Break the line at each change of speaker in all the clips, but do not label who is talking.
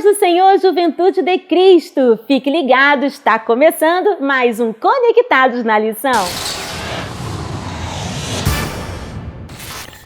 paz do Senhor, juventude de Cristo! Fique ligado, está começando mais um Conectados na Lição.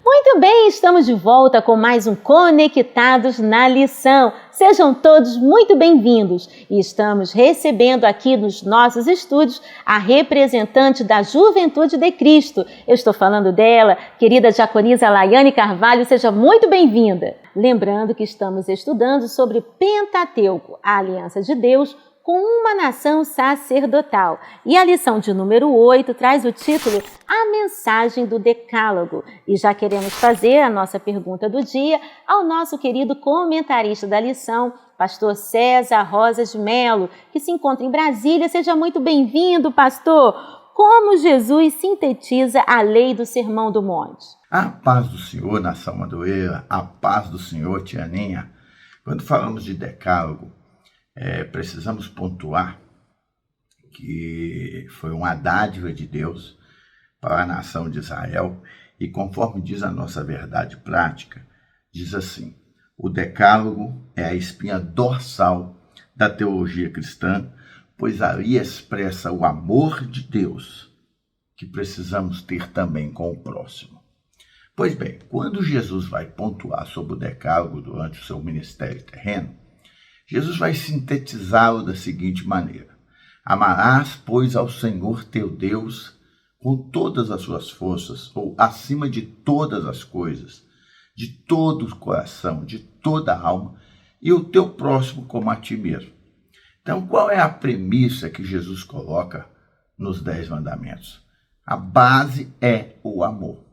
Muito bem, estamos de volta com mais um Conectados na Lição. Sejam todos muito bem-vindos e estamos recebendo aqui nos nossos estúdios a representante da Juventude de Cristo. Eu estou falando dela, querida diaconisa Laiane Carvalho, seja muito bem-vinda. Lembrando que estamos estudando sobre Pentateuco, a aliança de Deus com uma nação sacerdotal. E a lição de número 8 traz o título A Mensagem do Decálogo. E já queremos fazer a nossa pergunta do dia ao nosso querido comentarista da lição, pastor César Rosa de Melo, que se encontra em Brasília. Seja muito bem-vindo, pastor! Como Jesus sintetiza a lei do Sermão do Monte?
A paz do Senhor, nação Madureira, a paz do Senhor, Tianinha. Quando falamos de decálogo, precisamos pontuar que foi uma dádiva de Deus para a nação de Israel e conforme diz a nossa verdade prática, diz assim: o decálogo é a espinha dorsal da teologia cristã, pois ali expressa o amor de Deus que precisamos ter também com o próximo. Pois bem, quando Jesus vai pontuar sobre o decálogo durante o seu ministério terreno, Jesus vai sintetizá-lo da seguinte maneira: amarás, pois, ao Senhor teu Deus com todas as suas forças, ou acima de todas as coisas, de todo o coração, de toda a alma, e o teu próximo como a ti mesmo. Então, qual é a premissa que Jesus coloca nos 10 mandamentos? A base é o amor.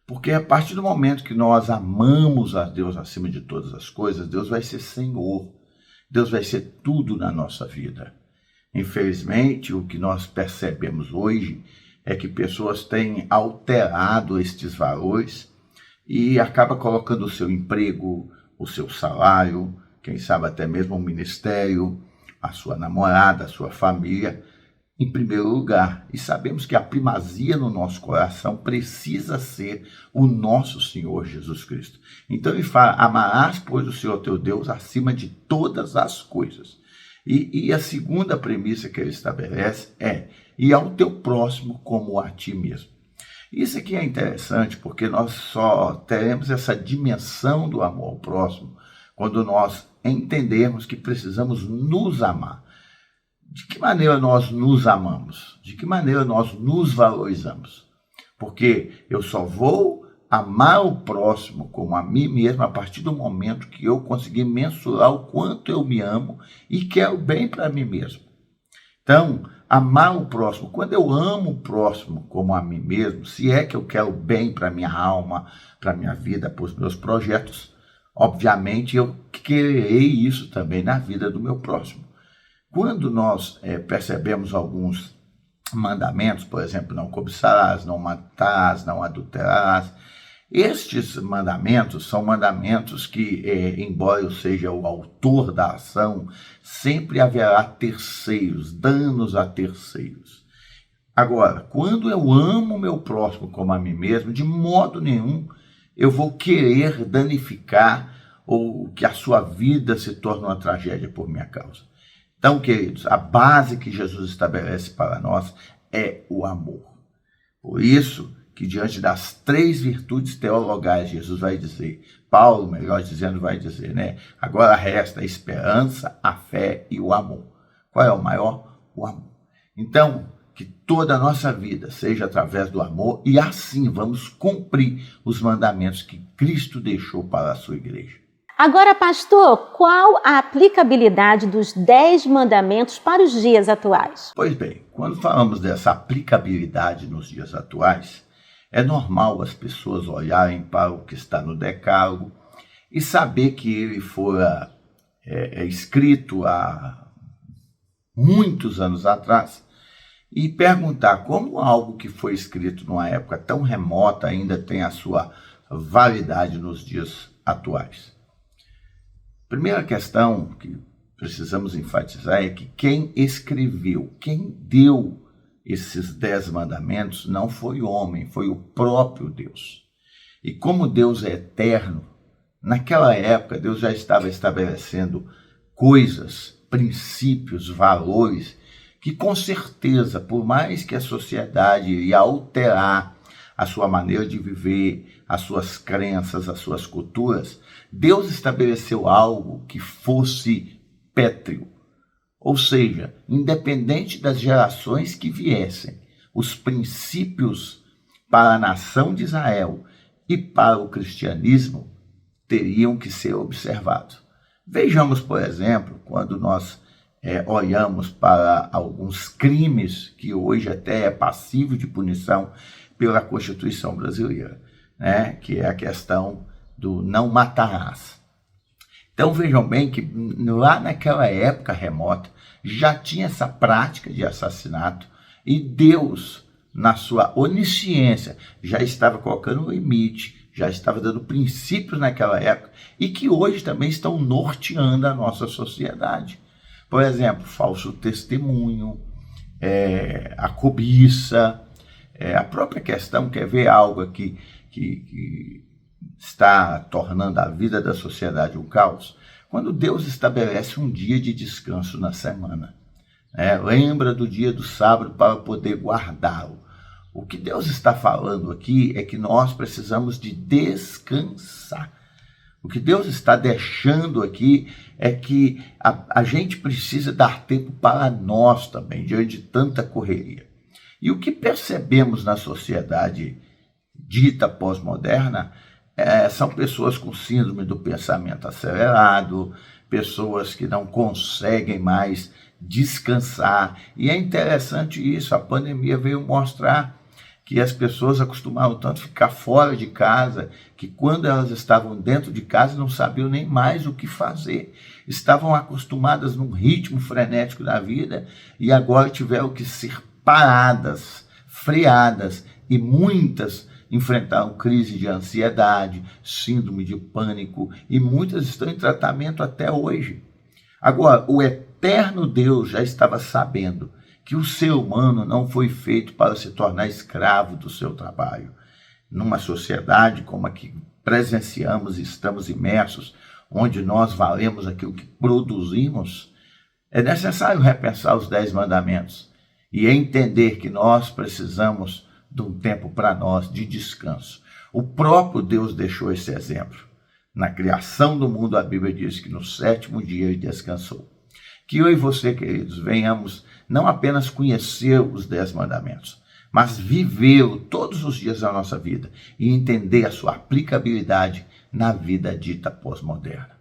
Porque a partir do momento que nós amamos a Deus acima de todas as coisas, Deus vai ser Senhor. Deus vai ser tudo na nossa vida. Infelizmente, o que nós percebemos hoje é que pessoas têm alterado estes valores e acaba colocando o seu emprego, o seu salário, quem sabe até mesmo o ministério, a sua namorada, a sua família, em primeiro lugar. E sabemos que a primazia no nosso coração precisa ser o nosso Senhor Jesus Cristo. Então ele fala: amarás, pois, o Senhor teu Deus acima de todas as coisas. E a segunda premissa que ele estabelece é: e ao teu próximo como a ti mesmo. Isso aqui é interessante porque nós só teremos essa dimensão do amor ao próximo quando nós entendermos que precisamos nos amar. De que maneira nós nos amamos? De que maneira nós nos valorizamos? Porque eu só vou amar o próximo como a mim mesmo a partir do momento que eu conseguir mensurar o quanto eu me amo e quero bem para mim mesmo. Então, amar o próximo, quando eu amo o próximo como a mim mesmo, se é que eu quero bem para minha alma, para minha vida, para os meus projetos, obviamente eu quererei isso também na vida do meu próximo. Quando nós percebemos alguns mandamentos, por exemplo, não cobiçarás, não matarás, não adulterarás, estes mandamentos são mandamentos que, embora eu seja o autor da ação, sempre haverá terceiros, danos a terceiros. Agora, quando eu amo o meu próximo como a mim mesmo, de modo nenhum eu vou querer danificar ou que a sua vida se torne uma tragédia por minha causa. Então, queridos, a base que Jesus estabelece para nós é o amor. Por isso que diante das 3 virtudes teologais, Jesus vai dizer, Paulo, melhor dizendo, vai dizer, agora resta a esperança, a fé e o amor. Qual é o maior? O amor. Então, que toda a nossa vida seja através do amor e assim vamos cumprir os mandamentos que Cristo deixou para a sua igreja.
Agora, pastor, qual a aplicabilidade dos 10 mandamentos para os dias atuais?
Pois bem, quando falamos dessa aplicabilidade nos dias atuais, é normal as pessoas olharem para o que está no decálogo e saber que ele fora escrito há muitos anos atrás e perguntar como algo que foi escrito numa época tão remota ainda tem a sua validade nos dias atuais. Primeira questão que precisamos enfatizar é que quem escreveu, quem deu esses 10 mandamentos não foi homem, foi o próprio Deus. E como Deus é eterno, naquela época Deus já estava estabelecendo coisas, princípios, valores, que com certeza, por mais que a sociedade ia alterar a sua maneira de viver, as suas crenças, as suas culturas, Deus estabeleceu algo que fosse pétreo. Ou seja, independente das gerações que viessem, os princípios para a nação de Israel e para o cristianismo teriam que ser observados. Vejamos, por exemplo, quando nós olhamos para alguns crimes que hoje até é passível de punição pela Constituição brasileira, né? Que é a questão do não matarás. Então vejam bem que lá naquela época remota já tinha essa prática de assassinato e Deus, na sua onisciência, já estava colocando um limite, já estava dando princípios naquela época e que hoje também estão norteando a nossa sociedade. Por exemplo, falso testemunho, a cobiça, a própria questão, quer ver algo aqui que está tornando a vida da sociedade um caos? Quando Deus estabelece um dia de descanso na semana, lembra do dia do sábado para poder guardá-lo. O que Deus está falando aqui é que nós precisamos de descansar. O que Deus está deixando aqui é que a gente precisa dar tempo para nós também, diante de tanta correria. E o que percebemos na sociedade dita pós-moderna são pessoas com síndrome do pensamento acelerado, pessoas que não conseguem mais descansar. E é interessante isso, a pandemia veio mostrar que as pessoas acostumavam tanto ficar fora de casa, que quando elas estavam dentro de casa não sabiam nem mais o que fazer. Estavam acostumadas num ritmo frenético da vida e agora tiveram que ser paradas, freadas, e muitas enfrentaram crise de ansiedade, síndrome de pânico, e muitas estão em tratamento até hoje. Agora, o eterno Deus já estava sabendo que o ser humano não foi feito para se tornar escravo do seu trabalho. Numa sociedade como a que presenciamos e estamos imersos, onde nós valemos aquilo que produzimos, é necessário repensar os 10 mandamentos e entender que nós precisamos de um tempo para nós de descanso. O próprio Deus deixou esse exemplo. Na criação do mundo, a Bíblia diz que no 7º dia ele descansou. Que eu e você, queridos, venhamos não apenas conhecer os 10 mandamentos, mas vivê-lo todos os dias da nossa vida e entender a sua aplicabilidade na vida dita pós-moderna.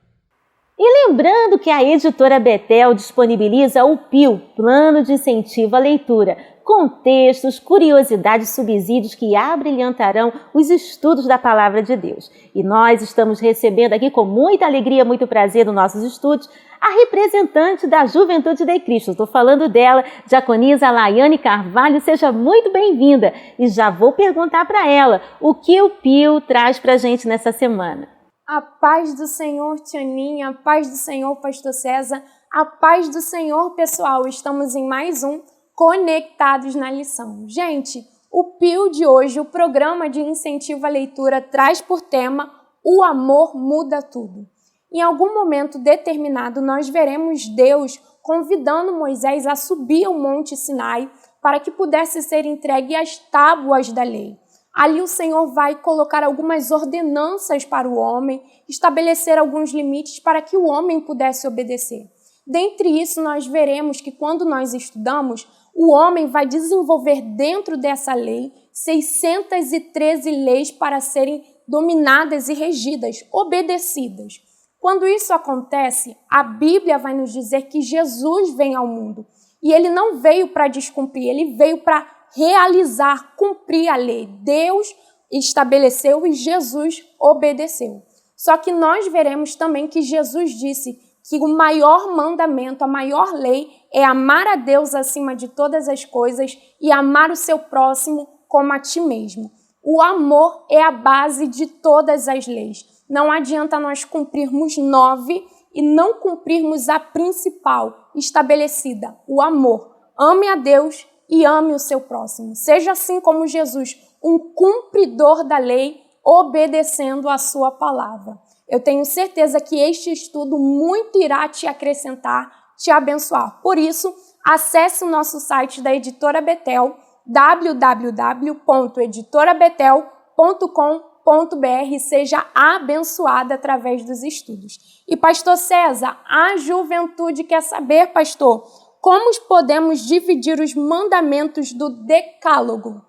E lembrando que a editora Betel disponibiliza o PIL, Plano de Incentivo à Leitura, com textos, curiosidades, subsídios que abrilhantarão os estudos da Palavra de Deus. E nós estamos recebendo aqui com muita alegria, muito prazer nos nossos estudos, a representante da Juventude de Cristo. Estou falando dela, diaconisa Laiane Carvalho, seja muito bem-vinda. E já vou perguntar para ela o que o PIL traz para a gente nessa semana.
A paz do Senhor, Tianinha, a paz do Senhor, Pastor César, a paz do Senhor, pessoal. Estamos em mais um Conectados na Lição. Gente, o PIL de hoje, o Programa de Incentivo à Leitura, traz por tema O Amor Muda Tudo. Em algum momento determinado, nós veremos Deus convidando Moisés a subir ao Monte Sinai para que pudesse ser entregue as tábuas da lei. Ali o Senhor vai colocar algumas ordenanças para o homem, estabelecer alguns limites para que o homem pudesse obedecer. Dentre isso, nós veremos que quando nós estudamos, o homem vai desenvolver dentro dessa lei 613 leis para serem dominadas e regidas, obedecidas. Quando isso acontece, a Bíblia vai nos dizer que Jesus vem ao mundo. E ele não veio para descumprir, ele veio para realizar, cumprir a lei. Deus estabeleceu e Jesus obedeceu. Só que nós veremos também que Jesus disse que o maior mandamento, a maior lei é amar a Deus acima de todas as coisas e amar o seu próximo como a ti mesmo. O amor é a base de todas as leis. Não adianta nós cumprirmos 9 e não cumprirmos a principal estabelecida, o amor. Ame a Deus e ame o seu próximo. Seja assim como Jesus, um cumpridor da lei, obedecendo a sua palavra. Eu tenho certeza que este estudo muito irá te acrescentar, te abençoar. Por isso, acesse o nosso site da Editora Betel, www.editorabetel.com.br e seja abençoada através dos estudos. E pastor César, a juventude quer saber, pastor, como podemos dividir os mandamentos do Decálogo?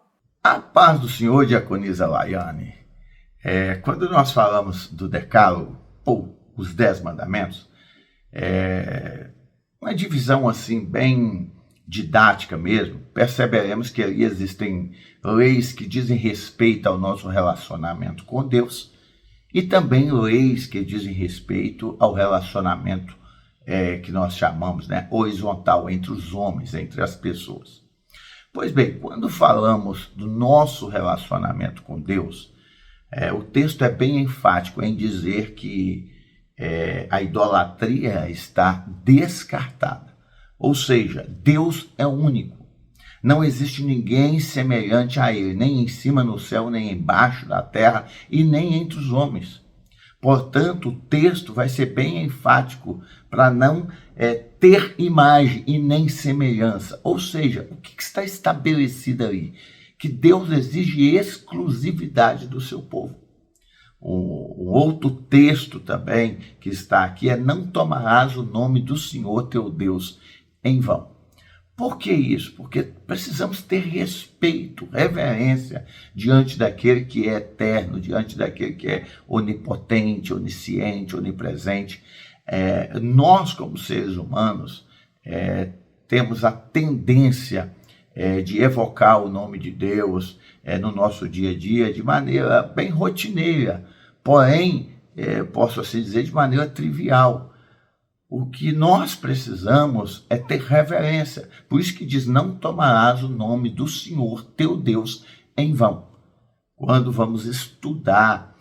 A paz do Senhor, diaconisa Laiane. Quando nós falamos do Decálogo, ou os 10 mandamentos, uma divisão assim bem didática mesmo, perceberemos que ali existem leis que dizem respeito ao nosso relacionamento com Deus e também leis que dizem respeito ao relacionamento que nós chamamos, horizontal, entre os homens, entre as pessoas. Pois bem, quando falamos do nosso relacionamento com Deus, o texto é bem enfático em dizer que a idolatria está descartada. Ou seja, Deus é único. Não existe ninguém semelhante a Ele, nem em cima no céu, nem embaixo da terra e nem entre os homens. Portanto, o texto vai ser bem enfático para não ter imagem e nem semelhança. Ou seja, o que está estabelecido ali? Que Deus exige exclusividade do seu povo. Um outro texto também que está aqui é: não tomarás o nome do Senhor teu Deus em vão. Por que isso? Porque precisamos ter respeito, reverência diante daquele que é eterno, diante daquele que é onipotente, onisciente, onipresente. Nós, como seres humanos, temos a tendência de evocar o nome de Deus no nosso dia a dia de maneira bem rotineira, porém, posso assim dizer, de maneira trivial. O que nós precisamos é ter reverência. Por isso que diz: não tomarás o nome do Senhor teu Deus em vão. Quando vamos estudar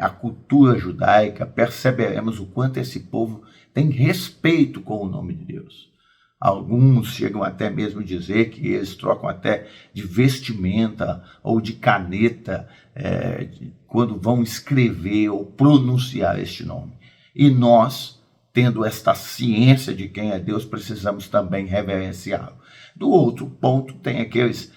a cultura judaica, perceberemos o quanto esse povo tem respeito com o nome de Deus. Alguns chegam até mesmo a dizer que eles trocam até de vestimenta ou de caneta quando vão escrever ou pronunciar este nome. E nós, tendo esta ciência de quem é Deus, precisamos também reverenciá-lo. Do outro ponto, tem aquelas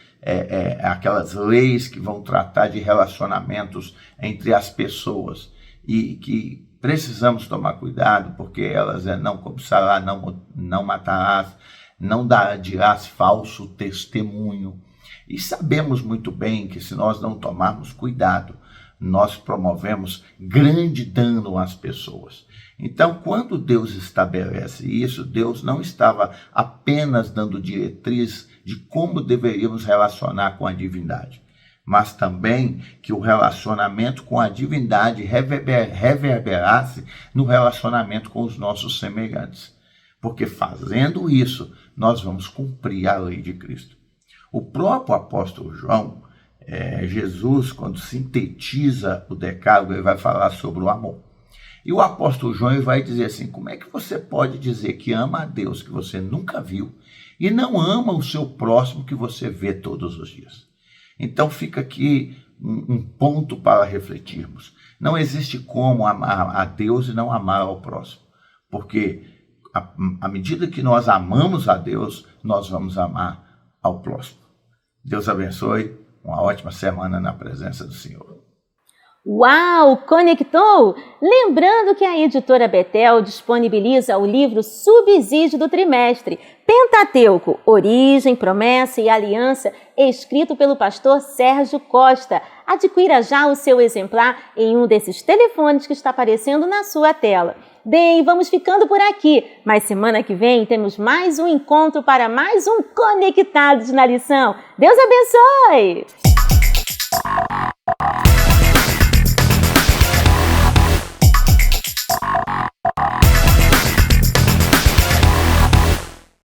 leis que vão tratar de relacionamentos entre as pessoas e que precisamos tomar cuidado, porque elas não cobiçarás, não matarás, não dirás falso testemunho. E sabemos muito bem que se nós não tomarmos cuidado, nós promovemos grande dano às pessoas. Então, quando Deus estabelece isso, Deus não estava apenas dando diretriz de como deveríamos relacionar com a divindade, mas também que o relacionamento com a divindade reverberasse no relacionamento com os nossos semelhantes. Porque fazendo isso, nós vamos cumprir a lei de Cristo. O próprio apóstolo João, Jesus, quando sintetiza o Decálogo, ele vai falar sobre o amor. E o apóstolo João vai dizer assim: como é que você pode dizer que ama a Deus que você nunca viu e não ama o seu próximo que você vê todos os dias? Então fica aqui um ponto para refletirmos. Não existe como amar a Deus e não amar ao próximo, porque à medida que nós amamos a Deus, nós vamos amar ao próximo. Deus abençoe, uma ótima semana na presença do Senhor.
Uau! Conectou? Lembrando que a Editora Betel disponibiliza o livro Subsídio do Trimestre, Pentateuco, Origem, Promessa e Aliança, escrito pelo pastor Sérgio Costa. Adquira já o seu exemplar em um desses telefones que está aparecendo na sua tela. Bem, vamos ficando por aqui, mas semana que vem temos mais um encontro para mais um Conectados na Lição. Deus abençoe!